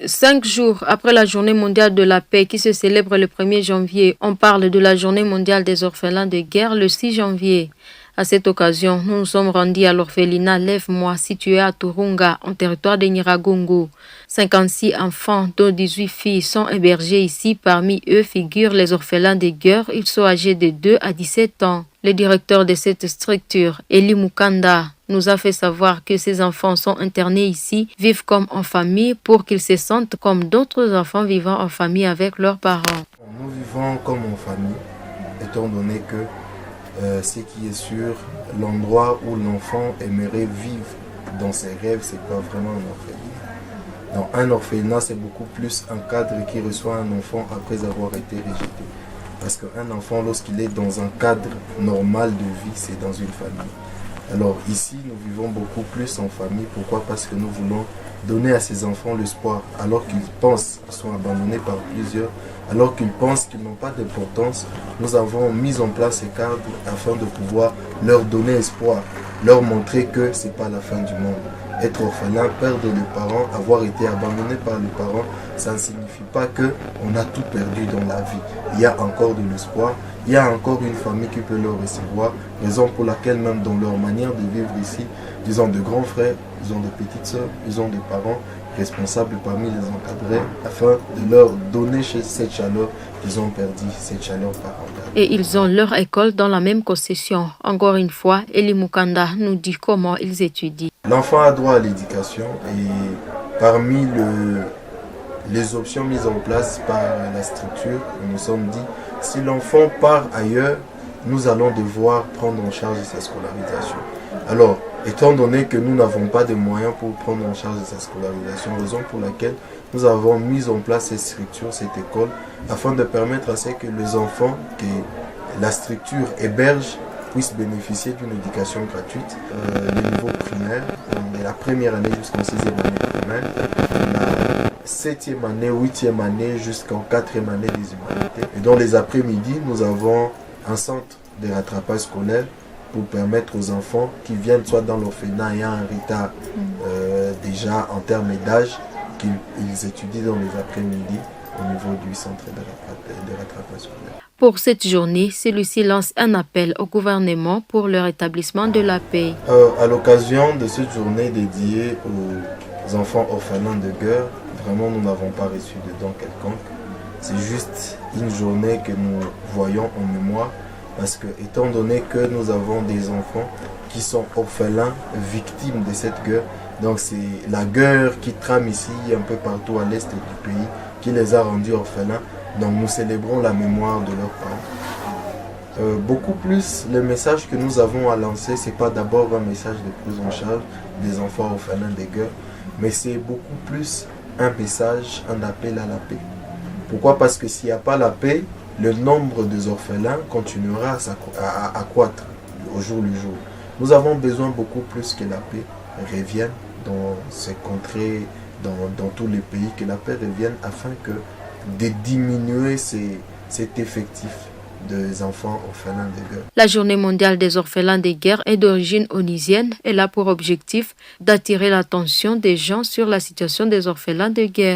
5 jours après la Journée mondiale de la paix qui se célèbre le 1er janvier, on parle de la Journée mondiale des orphelins de guerre le 6 janvier. À cette occasion, nous nous sommes rendus à l'orphelinat Lève-moi situé à Turunga, en territoire de Nyiragongo. 56 enfants, dont 18 filles, sont hébergés ici. Parmi eux figurent les orphelins de guerre. Ils sont âgés de 2 à 17 ans. Le directeur de cette structure, Eli Mukanda, nous a fait savoir que ces enfants sont internés ici, vivent comme en famille pour qu'ils se sentent comme d'autres enfants vivant en famille avec leurs parents. Nous vivons comme en famille, étant donné que ce qui est sûr, l'endroit où l'enfant aimerait vivre dans ses rêves, c'est pas vraiment un orphelinat. Dans un orphelinat, c'est beaucoup plus un cadre qui reçoit un enfant après avoir été rejeté. Parce qu'un enfant, lorsqu'il est dans un cadre normal de vie, c'est dans une famille. Alors ici, nous vivons beaucoup plus en famille. Pourquoi? Parce que nous voulons donner à ces enfants l'espoir, alors qu'ils pensent qu'ils sont abandonnés par plusieurs, alors qu'ils pensent qu'ils n'ont pas d'importance. Nous avons mis en place ces cadres afin de pouvoir leur donner espoir, leur montrer que ce n'est pas la fin du monde. Être orphelin, perdre les parents, avoir été abandonné par les parents, ça ne signifie pas qu'on a tout perdu dans la vie. Il y a encore de l'espoir, il y a encore une famille qui peut leur recevoir, raison pour laquelle même dans leur manière de vivre ici, ils ont de grands frères, ils ont des petites sœurs, ils ont des parents responsables parmi les encadrés afin de leur donner cette chaleur qu'ils ont perdu, cette chaleur parentale. Et ils ont leur école dans la même concession. Encore une fois, Eli Mukanda nous dit comment ils étudient. L'enfant a droit à l'éducation et parmi les options mises en place par la structure, nous nous sommes dit, si l'enfant part ailleurs, nous allons devoir prendre en charge sa scolarisation. Alors, étant donné que nous n'avons pas de moyens pour prendre en charge sa scolarisation, raison pour laquelle nous avons mis en place cette structure, cette école, afin de permettre à ce que les enfants que la structure héberge puissent bénéficier d'une éducation gratuite, le niveau primaire, de la première année jusqu'en 6e année primaire, la 7e année, 8e année jusqu'en 4e année des humanités. Et dans les après-midi, nous avons un centre de rattrapage scolaire pour permettre aux enfants qui viennent soit dans l'orphelinat ayant un retard déjà en termes d'âge, qu'ils étudient dans les après-midi au niveau du centre de rattrapage scolaire. Pour cette journée, celui-ci lance un appel au gouvernement pour le rétablissement de la paix. À l'occasion de cette journée dédiée aux enfants orphelins de guerre, vraiment nous n'avons pas reçu de dons quelconque. C'est juste une journée que nous voyons en mémoire parce que étant donné que nous avons des enfants qui sont orphelins, victimes de cette guerre, donc c'est la guerre qui trame ici un peu partout à l'est du pays qui les a rendus orphelins. Donc nous célébrons la mémoire de leurs parents. Beaucoup plus, le message que nous avons à lancer, ce n'est pas d'abord un message de prise en charge des enfants orphelins de guerre, mais c'est beaucoup plus un message, un appel à la paix. Pourquoi? Parce que s'il n'y a pas la paix, le nombre des orphelins continuera à accroître au jour le jour. Nous avons besoin beaucoup plus que la paix revienne dans ces contrées, dans tous les pays, que la paix revienne afin de diminuer cet effectif des enfants orphelins de guerre. La Journée mondiale des orphelins de guerre est d'origine onisienne. Elle a pour objectif d'attirer l'attention des gens sur la situation des orphelins de guerre.